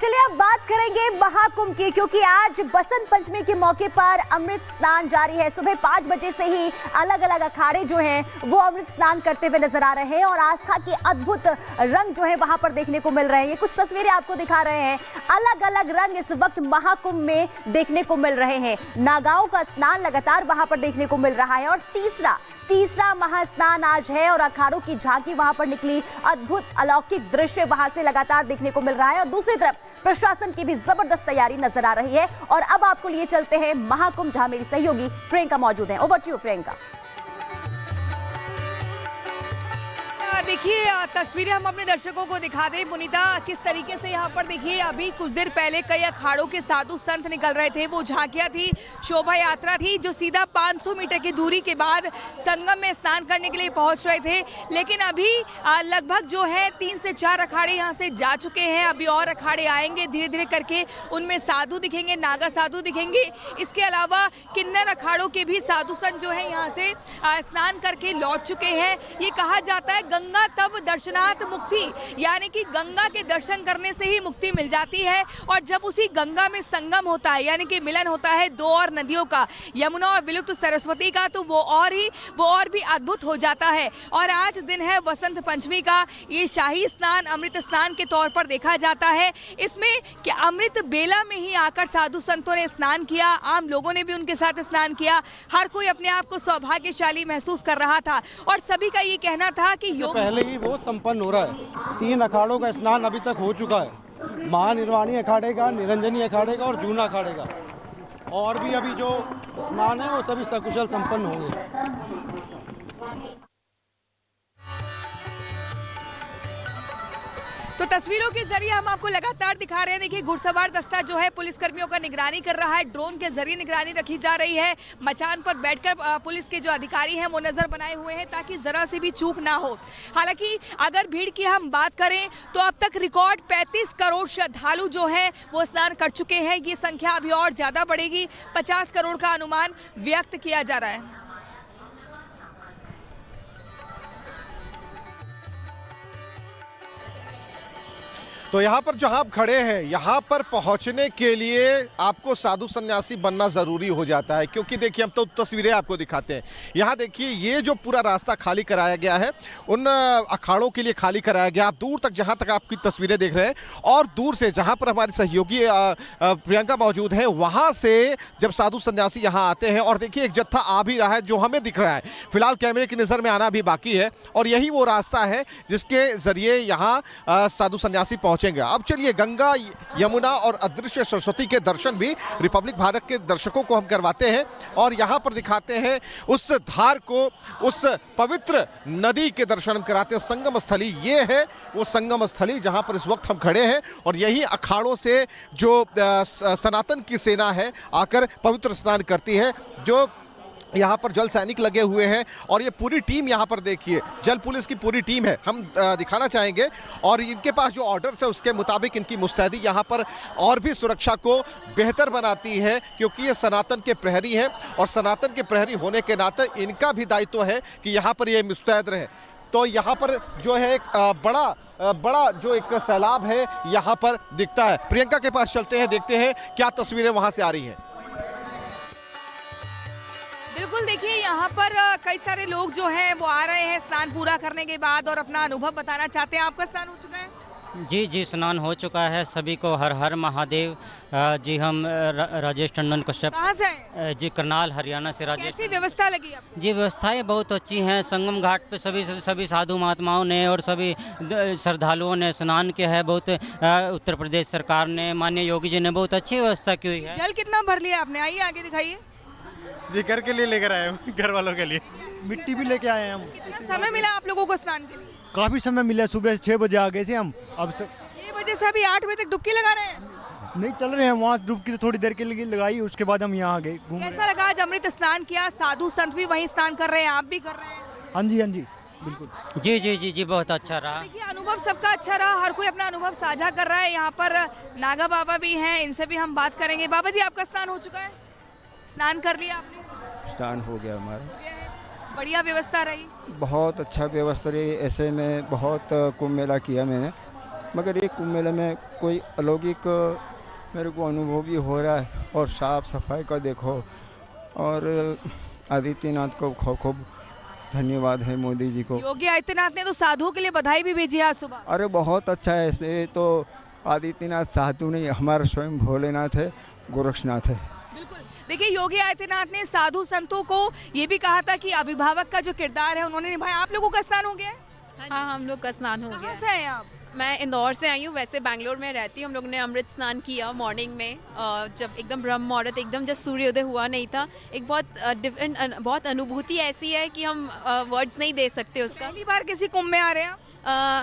चलिए अब बात करेंगे महाकुंभ की, क्योंकि आज बसंत पंचमी के मौके पर अमृत स्नान जारी है। सुबह 5 बजे से ही अलग अलग अखाड़े जो हैं वो अमृत स्नान करते हुए नजर आ रहे हैं और आस्था के अद्भुत रंग जो है वहां पर देखने को मिल रहे हैं। ये कुछ तस्वीरें आपको दिखा रहे हैं, अलग अलग रंग इस वक्त महाकुंभ में देखने को मिल रहे हैं। नागाओं का स्नान लगातार वहां पर देखने को मिल रहा है और तीसरा महास्नान आज है और अखाड़ों की झांकी वहां पर निकली। अद्भुत अलौकिक दृश्य वहां से लगातार देखने को मिल रहा है और दूसरी तरफ प्रशासन की भी जबरदस्त तैयारी नजर आ रही है। और अब आपको लिए चलते हैं महाकुंभ, जहां मेरी सहयोगी प्रियंका मौजूद है। Over to you Priyanka. देखिए तस्वीरें हम अपने दर्शकों को दिखा दें। पुनीता, किस तरीके से यहाँ पर देखिए अभी कुछ देर पहले कई अखाड़ों के साधु संत निकल रहे थे। वो झांकियाँ थी, शोभा यात्रा थी जो सीधा 500 मीटर की दूरी के बाद संगम में स्नान करने के लिए पहुंच रहे थे। लेकिन अभी लगभग जो है 3 से 4 अखाड़े यहाँ से जा चुके हैं। अभी और अखाड़े आएंगे धीरे धीरे करके, उनमें साधु दिखेंगे, नागा साधु दिखेंगे। इसके अलावा किन्नर अखाड़ों के भी साधु संत जो है यहाँ से स्नान करके लौट चुके हैं। ये कहा जाता है गंगा तब दर्शनार्थ मुक्ति, यानी कि गंगा के दर्शन करने से ही मुक्ति मिल जाती है। और जब उसी गंगा में संगम होता है, यानी कि मिलन होता है दो और नदियों का, यमुना और विलुप्त सरस्वती का, तो वो और भी अद्भुत हो जाता है। और आज दिन है वसंत पंचमी का। ये शाही स्नान अमृत स्नान के तौर पर देखा जाता है। इसमें क्या अमृत बेला में ही आकर साधु संतों ने स्नान किया, आम लोगों ने भी उनके साथ स्नान किया। हर कोई अपने आप को सौभाग्यशाली महसूस कर रहा था और सभी का ये कहना था कि योग पहले ही वो संपन्न हो रहा है। 3 अखाड़ों का स्नान अभी तक हो चुका है, महानिर्वाणी अखाड़े का, निरंजनी अखाड़े का और जूना अखाड़े का। और भी अभी जो स्नान है वो सभी सकुशल संपन्न होंगे। तो तस्वीरों के जरिए हम आपको लगातार दिखा रहे हैं। देखिए घुड़सवार दस्ता जो है पुलिस कर्मियों का निगरानी कर रहा है, ड्रोन के जरिए निगरानी रखी जा रही है। मचान पर बैठकर पुलिस के जो अधिकारी हैं वो नजर बनाए हुए हैं ताकि जरा सी भी चूक ना हो। हालांकि अगर भीड़ की हम बात करें तो अब तक रिकॉर्ड 35 करोड़ श्रद्धालु जो है वो स्नान कर चुके हैं। ये संख्या अभी और ज्यादा बढ़ेगी, 50 करोड़ का अनुमान व्यक्त किया जा रहा है। तो यहाँ पर जहाँ आप खड़े हैं, यहाँ पर पहुँचने के लिए आपको साधु सन्यासी बनना ज़रूरी हो जाता है, क्योंकि देखिए हम तो तस्वीरें आपको दिखाते हैं। यहाँ देखिए ये जो पूरा रास्ता खाली कराया गया है उन अखाड़ों के लिए खाली कराया गया। आप दूर तक जहाँ तक आपकी तस्वीरें देख रहे हैं और दूर से जहाँ पर हमारे सहयोगी प्रियंका मौजूद है, वहाँ से जब साधु सन्यासी यहाँ आते हैं और देखिए एक जत्था आ भी रहा है जो हमें दिख रहा है। फिलहाल कैमरे की नज़र में आना भी बाकी है और यही वो रास्ता है जिसके ज़रिए यहाँ साधु सन्यासी पहुँचेंगे। अब चलिए गंगा, यमुना और अदृश्य सरस्वती के दर्शन भी रिपब्लिक भारत के दर्शकों को हम करवाते हैं और यहाँ पर दिखाते हैं उस धार को, उस पवित्र नदी के दर्शन कराते हैं। संगम स्थली ये है वो संगम स्थली जहाँ पर इस वक्त हम खड़े हैं और यही अखाड़ों से जो सनातन की सेना है आकर पवित्र स्नान करती है। जो यहाँ पर जल सैनिक लगे हुए हैं और ये पूरी टीम यहाँ पर देखिए जल पुलिस की पूरी टीम है, हम दिखाना चाहेंगे। और इनके पास जो ऑर्डर्स है उसके मुताबिक इनकी मुस्तैदी यहाँ पर और भी सुरक्षा को बेहतर बनाती है, क्योंकि ये सनातन के प्रहरी हैं और सनातन के प्रहरी होने के नाते इनका भी दायित्व है कि यहाँ पर ये मुस्तैद रहे। तो यहाँ पर जो है एक बड़ा जो एक सैलाब है यहाँ पर दिखता है। प्रियंका के पास चलते हैं, देखते हैं क्या तस्वीरें वहाँ से आ रही हैं। बिल्कुल, देखिए यहाँ पर कई सारे लोग जो हैं वो आ रहे हैं स्नान पूरा करने के बाद और अपना अनुभव बताना चाहते हैं। आपका स्नान हो चुका है? जी स्नान हो चुका है। सभी को हर हर महादेव। जी हम राजेश टंडन कश्यप। कहाँ से हैं? जी करनाल हरियाणा से राजेश। कैसी व्यवस्था लगी आपको? जी व्यवस्थाएं बहुत अच्छी हैं। संगम घाट पे सभी साधु महात्माओं ने और सभी श्रद्धालुओं ने स्नान किया है। बहुत उत्तर प्रदेश सरकार ने, माननीय योगी जी ने बहुत अच्छी व्यवस्था की हुई है। जल कितना भर लिया आपने? आइए आगे दिखाइए। जी घर के लिए लेकर आए हूँ, घर वालों के लिए मिट्टी भी लेके आए हैं हम। कितना समय मिला आप लोगों को स्नान के लिए? काफी समय मिला, सुबह 6 बजे आ गए थे हम। अब तक 6 बजे से अभी 8 बजे तक डुबकी लगा रहे हैं? नहीं चल रहे हैं, वहाँ डुबकी तो थोड़ी देर के लिए लगाई, उसके बाद हम यहाँ आ गए घूम रहे। कैसा लगा आज अमृत स्नान किया? साधु संत भी वहीं स्नान कर रहे हैं, आप भी कर रहे हैं? हाँ जी बिल्कुल। जी बहुत अच्छा रहा। देखिए अनुभव सबका अच्छा रहा, हर कोई अपना अनुभव साझा कर रहा है। यहाँ पर नागा बाबा भी हैं, इनसे भी हम बात करेंगे। बाबा जी आपका स्नान हो चुका है? स्नान कर लिया आपने? स्नान हो गया हमारा। बढ़िया व्यवस्था रही? बहुत अच्छा व्यवस्था रही। ऐसे में बहुत कुंभ मेला किया मैंने मगर ये कुंभ मेले में कोई अलौकिक मेरे को अनुभव भी हो रहा है। और साफ सफाई का देखो, और आदित्यनाथ को खूब खूब धन्यवाद है मोदी जी को। योगी आदित्यनाथ ने तो साधुओं के लिए बधाई भी भेजी है आज सुबह। अरे बहुत अच्छा है, ऐसे तो आदित्यनाथ साधु नहीं, हमारा स्वयं भोलेनाथ है, गोरक्षनाथ है। बिल्कुल, देखिए योगी आदित्यनाथ ने साधु संतों को ये भी कहा था कि अभिभावक का जो किरदार है उन्होंने निभाया। आप लोगों का स्नान हो गया है? हाँ, हम लोग का स्नान हो गया कहाँ है। से हैं आप? मैं इंदौर से आई हूँ, वैसे बैंगलोर में रहती हूँ। हम लोग ने अमृत स्नान किया मॉर्निंग में, जब एकदम ब्रह्म मुहूर्त, एकदम जब सूर्योदय हुआ नहीं था। एक बहुत डिफरेंट, बहुत अनुभूति ऐसी है कि हम वर्ड्स नहीं दे सकते उसका। पहली बार किसी कुंभ में आ रहे हैं आप?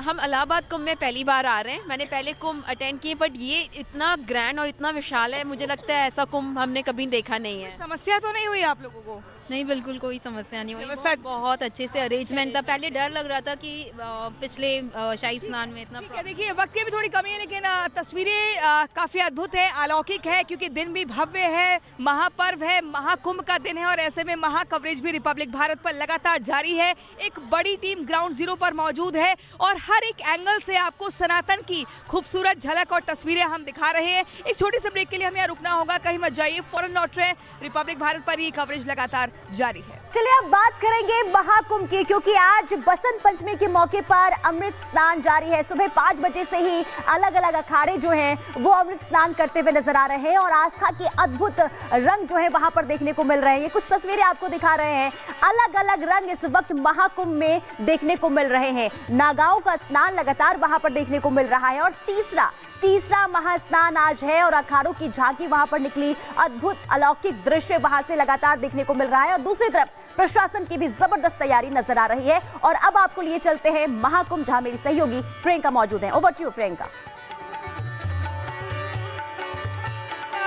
हम इलाहाबाद कुंभ में पहली बार आ रहे हैं। मैंने पहले कुंभ अटेंड किए, बट ये इतना ग्रैंड और इतना विशाल है, मुझे लगता है ऐसा कुंभ हमने कभी देखा नहीं है। समस्या तो नहीं हुई आप लोगों को? नहीं, बिल्कुल कोई समस्या नहीं हुई। व्यवस्था बहुत अच्छे से अरेंजमेंट था। पहले डर लग रहा था कि पिछले शाही स्नान में इतना ठीक है, देखिए वक्त की भी थोड़ी कमी है, लेकिन तस्वीरें काफी अद्भुत है, अलौकिक है, क्योंकि दिन भी भव्य है, महापर्व है, महाकुंभ का दिन है और ऐसे में महा कवरेज भी रिपब्लिक भारत पर लगातार जारी है। एक बड़ी टीम ग्राउंड जीरो पर मौजूद है और हर एक एंगल से आपको सनातन की खूबसूरत झलक और तस्वीरें हम दिखा रहे हैं। एक छोटे से ब्रेक के लिए हमें यहाँ रुकना होगा, कहीं मत जाइए, फौरन लौट रहे हैं। रिपब्लिक भारत पर ये कवरेज लगातार जारी है। चलिए अब बात करेंगे महाकुंभ की, क्योंकि आज बसंत पंचमी के मौके पर अमृत स्नान जारी है। सुबह 5 बजे से ही अलग अलग अखाड़े जो हैं वो अमृत स्नान करते हुए नजर आ रहे हैं और आस्था के अद्भुत रंग जो है वहां पर देखने को मिल रहे हैं। ये कुछ तस्वीरें आपको दिखा रहे हैं, अलग अलग रंग इस वक्त महाकुंभ में देखने को मिल रहे हैं। नागाओं का स्नान लगातार वहां पर देखने को मिल रहा है और तीसरा महास्नान आज है और अखाड़ों की झांकी वहां पर निकली, अद्भुत अलौकिक दृश्य वहां से लगातार देखने को मिल रहा है और दूसरी तरफ प्रशासन की भी जबरदस्त तैयारी नजर आ रही है। और अब आपको लिए चलते हैं महाकुंभ, जहां मेरी सहयोगी प्रियंका मौजूद है। Over to you Priyanka.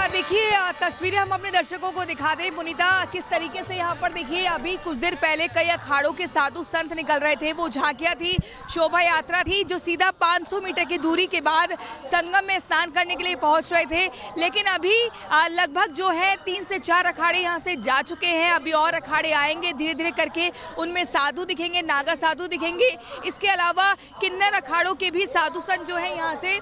देखिए तस्वीरें हम अपने दर्शकों को दिखा दें। पुनीता, किस तरीके से यहाँ पर देखिए अभी कुछ देर पहले कई अखाड़ों के साधु संत निकल रहे थे, वो झांकियां थी, शोभा यात्रा थी, जो सीधा 500 मीटर की दूरी के बाद संगम में स्नान करने के लिए पहुंच रहे थे। लेकिन अभी लगभग जो है 3 से 4 अखाड़े यहाँ से जा चुके हैं। अभी और अखाड़े आएंगे धीरे धीरे करके, उनमें साधु दिखेंगे, नागा साधु दिखेंगे। इसके अलावा किन्नर अखाड़ों के भी साधु संत जो है यहाँ से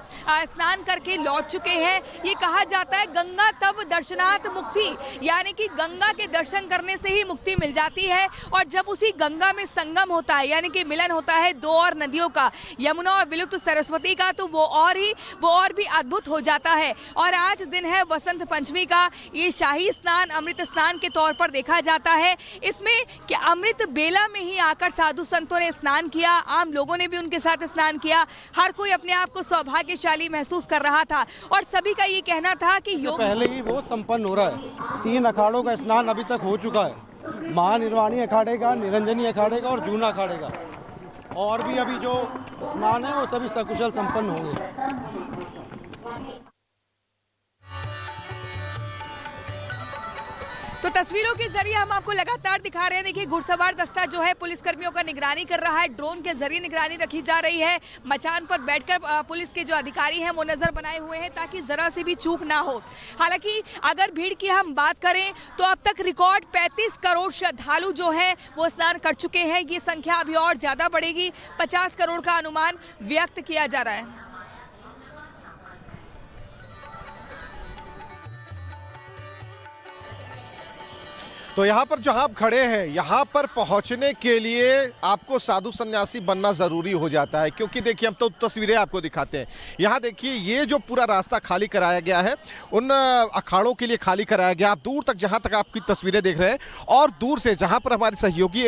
स्नान करके लौट चुके हैं। ये कहा जाता है गंगा तब दर्शनात् मुक्ति, यानी कि गंगा के दर्शन करने से ही मुक्ति मिल जाती है। और जब उसी गंगा में संगम होता है, यानी कि मिलन होता है दो और नदियों का, यमुना और विलुप्त सरस्वती का, तो वो और भी अद्भुत हो जाता है। और आज दिन है वसंत पंचमी का। ये शाही स्नान अमृत स्नान के तौर पर देखा जाता है। इसमें क्या अमृत बेला में ही आकर साधु संतों ने स्नान किया, आम लोगों ने भी उनके साथ स्नान किया। हर कोई अपने आप को सौभाग्यशाली महसूस कर रहा था और सभी का ये कहना था कि योग पहले ही वो संपन्न हो रहा है। 3 अखाड़ों का स्नान अभी तक हो चुका है, महानिर्वाणी अखाड़े का, निरंजनी अखाड़े का और जूना अखाड़े का। और भी अभी जो स्नान है वो सभी सकुशल संपन्न होंगे। तो तस्वीरों के जरिए हम आपको लगातार दिखा रहे हैं। देखिए घुड़सवार दस्ता जो है पुलिस कर्मियों का निगरानी कर रहा है, ड्रोन के जरिए निगरानी रखी जा रही है। मचान पर बैठकर पुलिस के जो अधिकारी हैं वो नजर बनाए हुए हैं ताकि जरा से भी चूक ना हो। हालांकि अगर भीड़ की हम बात करें तो अब तक रिकॉर्ड 35 करोड़ श्रद्धालु जो है वो स्नान कर चुके हैं। ये संख्या अभी और ज्यादा बढ़ेगी, 50 करोड़ का अनुमान व्यक्त किया जा रहा है। तो यहाँ पर जहाँ आप खड़े हैं, यहाँ पर पहुँचने के लिए आपको साधु सन्यासी बनना ज़रूरी हो जाता है, क्योंकि देखिए हम तो तस्वीरें आपको दिखाते हैं। यहाँ देखिए ये जो पूरा रास्ता खाली कराया गया है, उन अखाड़ों के लिए खाली कराया गया। आप दूर तक जहाँ तक आपकी तस्वीरें देख रहे हैं और दूर से जहाँ पर हमारी सहयोगी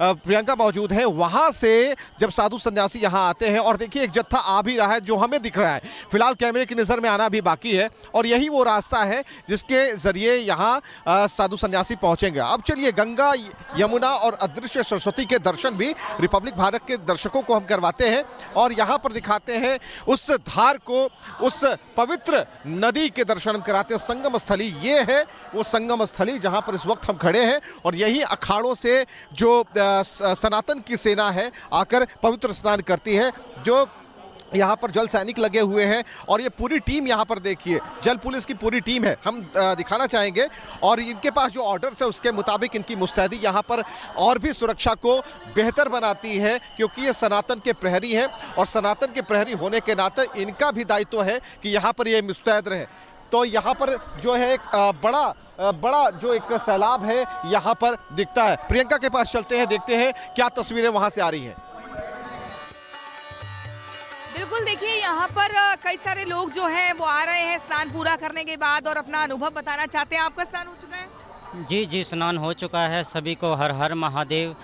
प्रियंका मौजूद है, वहाँ से जब साधु सन्यासी यहाँ आते हैं और देखिए एक जत्था आ भी रहा है जो हमें दिख रहा है। फिलहाल कैमरे की नज़र में आना भी बाकी है और यही वो रास्ता है जिसके ज़रिए यहाँ साधु सन्यासी पहुँच। अब चलिए गंगा, यमुना और अदृश्य सरस्वती के दर्शन भी रिपब्लिक भारत के दर्शकों को हम करवाते हैं और यहाँ पर दिखाते हैं उस धार को, उस पवित्र नदी के दर्शन कराते हैं। संगम स्थली ये है वो संगम स्थली जहाँ पर इस वक्त हम खड़े हैं और यही अखाड़ों से जो सनातन की सेना है आकर पवित्र स्नान करती है। जो यहाँ पर जल सैनिक लगे हुए हैं और ये पूरी टीम यहाँ पर देखिए जल पुलिस की पूरी टीम है, हम दिखाना चाहेंगे। और इनके पास जो ऑर्डर्स है उसके मुताबिक इनकी मुस्तैदी यहाँ पर और भी सुरक्षा को बेहतर बनाती है, क्योंकि ये सनातन के प्रहरी हैं और सनातन के प्रहरी होने के नाते इनका भी दायित्व है कि यहाँ पर ये मुस्तैद रहे। तो यहाँ पर जो है एक बड़ा जो एक सैलाब है यहाँ पर दिखता है। प्रियंका के पास चलते हैं, देखते हैं क्या तस्वीरें वहाँ से आ रही हैं। बिल्कुल, देखिए यहाँ पर कई सारे लोग जो हैं वो आ रहे हैं स्नान पूरा करने के बाद और अपना अनुभव बताना चाहते हैं। आपका स्नान हो चुका है? जी स्नान हो चुका है। सभी को हर हर महादेव।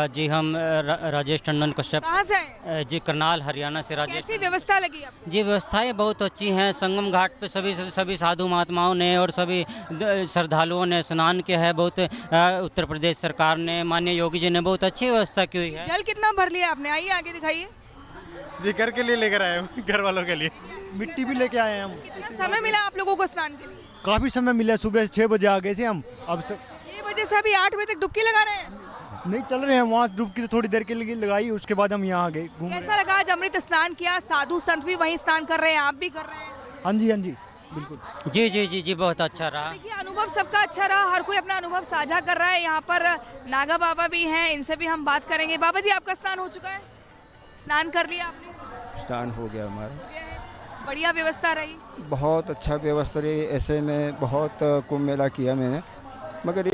जी हम राजेश टंडन कश्यप। कहाँ से आए? जी करनाल हरियाणा से राजेश। कैसी व्यवस्था लगी आपको? जी व्यवस्थाएं बहुत अच्छी हैं। संगम घाट पे सभी साधु महात्माओं ने और सभी श्रद्धालुओं ने स्नान किया है। बहुत उत्तर प्रदेश सरकार ने, माननीय योगी जी ने बहुत अच्छी व्यवस्था की हुई है। जल कितना भर लिया आपने? आइए आगे दिखाइए। जी घर के लिए लेकर आए हैं, घर वालों के लिए मिट्टी भी लेके आए हैं हम। कितना समय मिला आप लोगों को स्नान के लिए? काफी समय मिला, सुबह 6 बजे आ गए थे हम। अब तक 6 बजे से अभी 8 बजे तक डुबकी लगा रहे हैं? नहीं चल रहे हैं, वहाँ डुबकी तो थोड़ी देर के लिए लगाई, उसके बाद हम यहाँ आ गए घूम रहे हैं। कैसा लगा आज अमृत स्नान किया? साधु संत भी वहीं स्नान कर रहे हैं, आप भी कर रहे हैं? हाँ जी बिल्कुल। जी बहुत अच्छा रहा। देखिए अनुभव सबका अच्छा रहा, हर कोई अपना अनुभव साझा कर रहा है। यहाँ पर नागा बाबा भी हैं, इनसे भी हम बात करेंगे। बाबा जी आपका स्नान हो चुका है? स्नान कर लिया आपने? स्नान हो गया हमारा। हो गया है। बढ़िया व्यवस्था रही? बहुत अच्छा व्यवस्था रही। ऐसे में बहुत कुंभ मेला किया मैंने, मगर